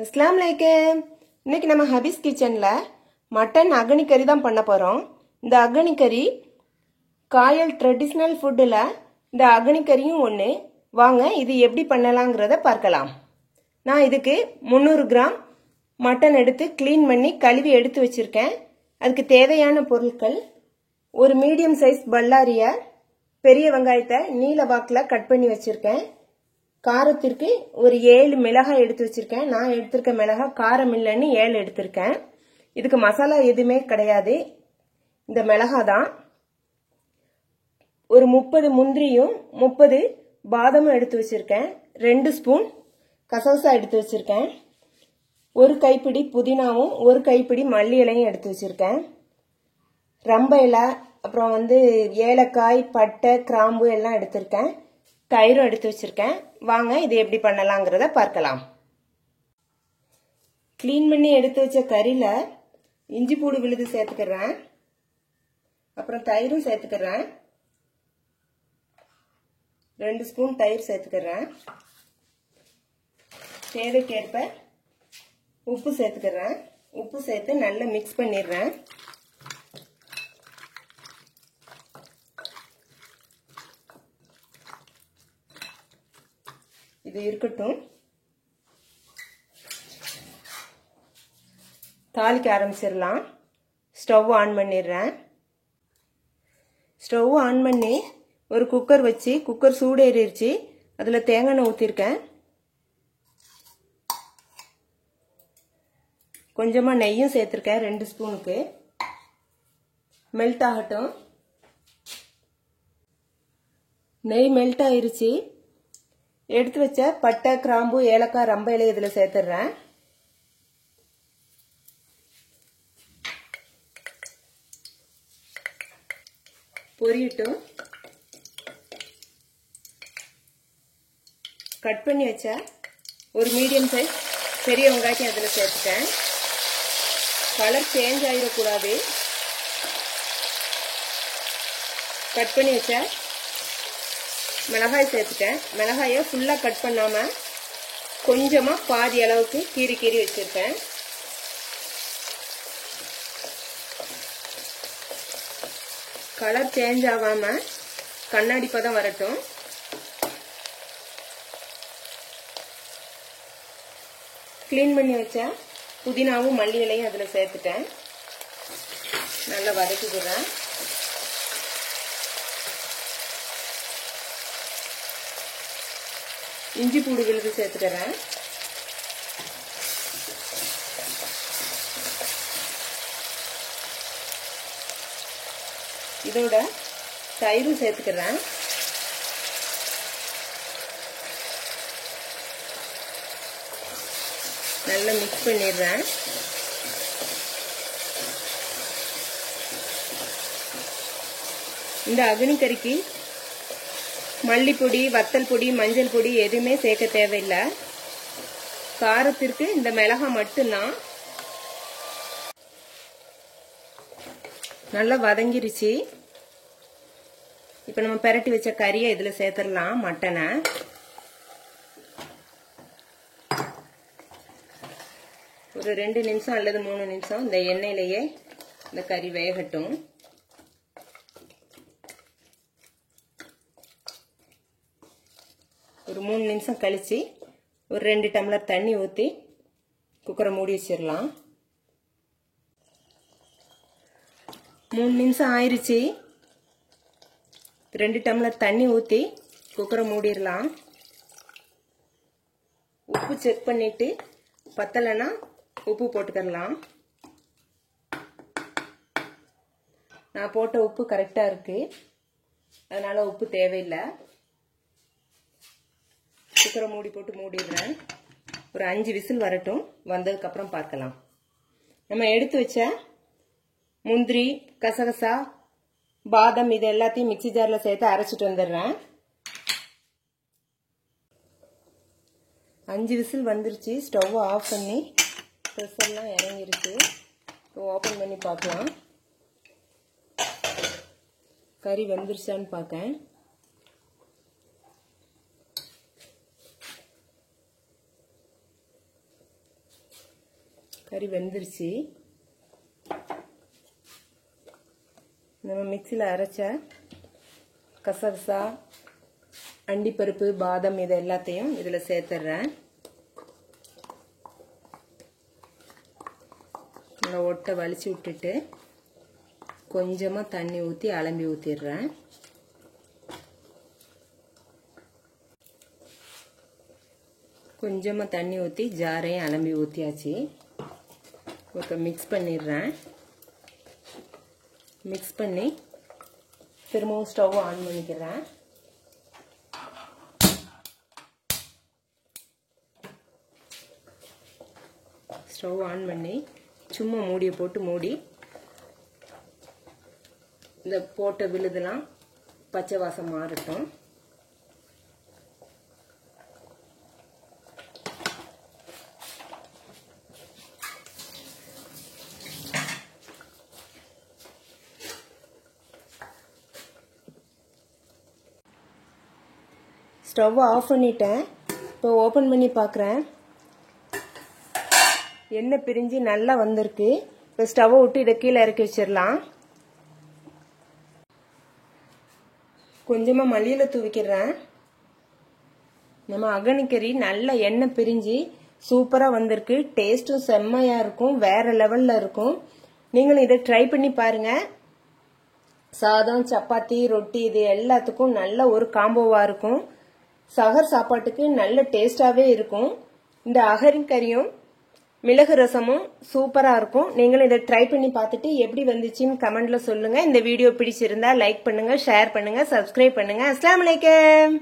अस्सलाम वालेकुम। இன்னைக்கு நம்ம ஹபீஸ் கிச்சன்ல மட்டன் அகனி கறி தான் பண்ண போறோம். இந்த அகனி கறி காயல் ட்ரெடிஷனல் ஃபுட்ல இந்த அகனி கறியும் ஒண்ணு. வாங்க இது எப்படி பண்ணலாம்ங்கறத பார்க்கலாம். நான் இதுக்கு 300 கிராம் மட்டன் எடுத்து க்ளீன் பண்ணி கழுவி எடுத்து வச்சிருக்கேன். அதுக்கு தேவையான பொருட்கள் ஒரு மீடியம் சைஸ் பல்லாரிய பெரிய வெங்காயத்தை நீல வாக்குல கட் பண்ணி வச்சிருக்கேன். காரத்திற்கு ஒரு 7 மிளகாய் எடுத்து வச்சிருக்கேன். நான் எடுத்திருக்க மிளகாய் காரம் இல்லைன்னு 7 எடுத்திருக்கேன். இதுக்கு மசாலா எதுவுமே கிடையாது, இந்த மிளகாய் தான். ஒரு 30 முந்திரியும் 30 பாதாமும் எடுத்து வச்சிருக்கேன். 2 ஸ்பூன் கசகசா எடுத்து வச்சிருக்கேன். ஒரு கைப்பிடி புதினாவும் ஒரு கைப்பிடி மல்லி இலையும் எடுத்து வச்சிருக்கேன். ரம்ப இலை, அப்புறம் ஏலக்காய், பட்டை, கிராம்பு எல்லாம் எடுத்திருக்கேன். தயிரும் எடுத்து வச்சிருக்கேன். வாங்க இது எப்படி பண்ணலாம்ங்கறத பார்க்கலாம். க்ளீன் பண்ணி எடுத்து வச்ச கறியில இஞ்சி பூடு விழுது சேர்த்துக்கிறேன். அப்புறம் தயிரும் சேர்த்துக்கிறேன். 2 ஸ்பூன் தயிர் சேர்த்துக்கிறேன். தேவைக்கேற்ப உப்பு சேர்த்துக்கிறேன். உப்பு சேர்த்து நல்லா மிக்ஸ் பண்ணிடுறேன். இது இருக்கட்டும். தாளிக்க ஆரம்பிச்சிடலாம். ஸ்டவ் ஆன் பண்ணிடுறேன். ஸ்டவ் ஆன் பண்ணி ஒரு குக்கர் வச்சு குக்கர் சூடு ஏறிடுச்சு. அதில் தேங்காய் எண்ணெய் ஊற்றிருக்கேன். கொஞ்சமாக நெய்யும் சேர்த்துருக்கேன். 2 ஸ்பூனுக்கு. மெல்ட் ஆகட்டும். நெய் மெல்ட் ஆயிருச்சு. எடுத்து வச்ச பட்டை, கிராம்பு, ஏலக்காய், ரம்ப இலை இதில் சேர்த்துடுறேன். பொரியட்டும். கட் பண்ணி வச்ச ஒரு மீடியம் சைஸ் பெரிய வெங்காயத்தையும் அதில் சேர்த்துட்டேன். கலர் சேஞ்ச் ஆகிடக்கூடாது. கட் பண்ணி வச்ச மிளகாய் சேர்த்துட்டேன். மிளகாயை ஃபுல்லாக கட் பண்ணாமல் கொஞ்சமாக பாதி அளவுக்கு கீறி கீறி வச்சுருக்கேன். கலர் சேஞ்ச் ஆகாமல் கண்ணாடி பதம் வரட்டும். க்ளீன் பண்ணி வச்ச புதினாவும் மல்லி இலையும் அதில் சேர்த்துட்டேன். நல்லா வதக்கிக்கிறேன். இஞ்சி பூடு விழுது சேர்த்துக்கிறேன். இதோட தயிரும் சேர்த்துக்கிறேன். நல்லா மிக்ஸ் பண்ணிடுறேன். இந்த அகனி கறிக்கு மல்லிப்பொடி, வத்தல் பொடி, மஞ்சள் பொடி எதுவுமே சேர்க்க தேவையில்லை. காரத்திற்கு இந்த மிளகாய் மட்டும்தான். நல்லா வதங்கிருச்சு. இப்ப நம்ம பெரட்டி வச்ச கறியை இதுல சேர்த்துடலாம். மட்டனை ஒரு 2 நிமிஷம் அல்லது 3 நிமிஷம் இந்த எண்ணெயிலேயே இந்த கறி வேகட்டும். ஒரு 3 நிமிஷம் கழிச்சு ஒரு 2 டம்ளர் தண்ணி ஊற்றி குக்கரை மூடி வச்சிடலாம். 3 நிமிஷம் ஆயிருச்சு. 2 டம்ளர் தண்ணி ஊற்றி குக்கரை மூடிடலாம். உப்பு செக் பண்ணிட்டு பத்தலைன்னா உப்பு போட்டுக்கலாம். நான் போட்ட உப்பு கரெக்டா இருக்கு, அதனால உப்பு தேவையில்லை. குக்கரை மூடி போட்டு மூடிடுறேன். ஒரு 5 விசில் வரட்டும். வந்ததுக்கு அப்புறம் பார்க்கலாம். நம்ம எடுத்து வச்ச முந்திரி, கசகசா, பாதாம் இது எல்லாத்தையும் மிக்ஸி ஜார்ல சேர்த்து அரைச்சிட்டு வந்துடுறேன். 5 விசில் வந்துருச்சு. ஸ்டவ் ஆஃப் பண்ணி ப்ரெஷர்லாம் இறங்கிருச்சு. இப்போ ஓப்பன் பண்ணி பார்க்கலாம். கறி வெந்துருச்சான்னு பார்க்கேன். கறி வெந்துருச்சு. நம்ம மிக்சியில் அரைச்ச கசகசா, அண்டிப்பருப்பு, பாதாம் இது எல்லாத்தையும் இதில் சேர்த்துடுறேன். நல்லா ஒட்டை வலிச்சு விட்டுட்டு கொஞ்சமாக தண்ணி ஊற்றி அலம்பி ஊற்றிடுறேன். கொஞ்சமாக தண்ணி ஊற்றி ஜாரையும் அலம்பி ஊற்றியாச்சு. இப்போ மிக்ஸ் பண்ணிடுறேன். மிக்ஸ் பண்ணி திரும்பவும் ஸ்டவ் ஆன் பண்ணிக்கிறேன். ஸ்டவ் ஆன் பண்ணி சும்மா மூடியை போட்டு மூடி இந்த போட்ட விழுதெல்லாம் பச்சை வாசம் மாறட்டும். ஸ்டவ் ஆஃப் பண்ணிட்டேன். இப்போ ஓப்பன் பண்ணி பார்க்குறேன். எண்ணெய் பிரிஞ்சு நல்லா வந்திருக்கு. இப்போ ஸ்டவ்வை விட்டு இதை கீழே இறக்கி வச்சிடலாம். கொஞ்சமாக மல்லியில் தூவிக்கிறேன். நம்ம அகனிக்கறி நல்ல எண்ணெய் பிரிஞ்சு சூப்பராக வந்திருக்கு. டேஸ்ட்டும் செம்மையாக இருக்கும், வேற லெவலில் இருக்கும். நீங்களும் இதை ட்ரை பண்ணி பாருங்கள். சாதம், சப்பாத்தி, ரொட்டி இது எல்லாத்துக்கும் நல்ல ஒரு காம்போவாக இருக்கும். சஹர் சாப்பாட்டுக்கு நல்ல டேஸ்டாகவே இருக்கும். இந்த அகனிக்கறியும் மிளகு ரசமும் சூப்பரா இருக்கும். நீங்களும் இதை ட்ரை பண்ணி பார்த்துட்டு எப்படி வந்துச்சுன்னு கமெண்ட்ல சொல்லுங்க. இந்த வீடியோ பிடிச்சிருந்தா லைக் பண்ணுங்க, ஷேர் பண்ணுங்க, சப்ஸ்கிரைப் பண்ணுங்க. அஸ்ஸலாமு அலைக்கும்.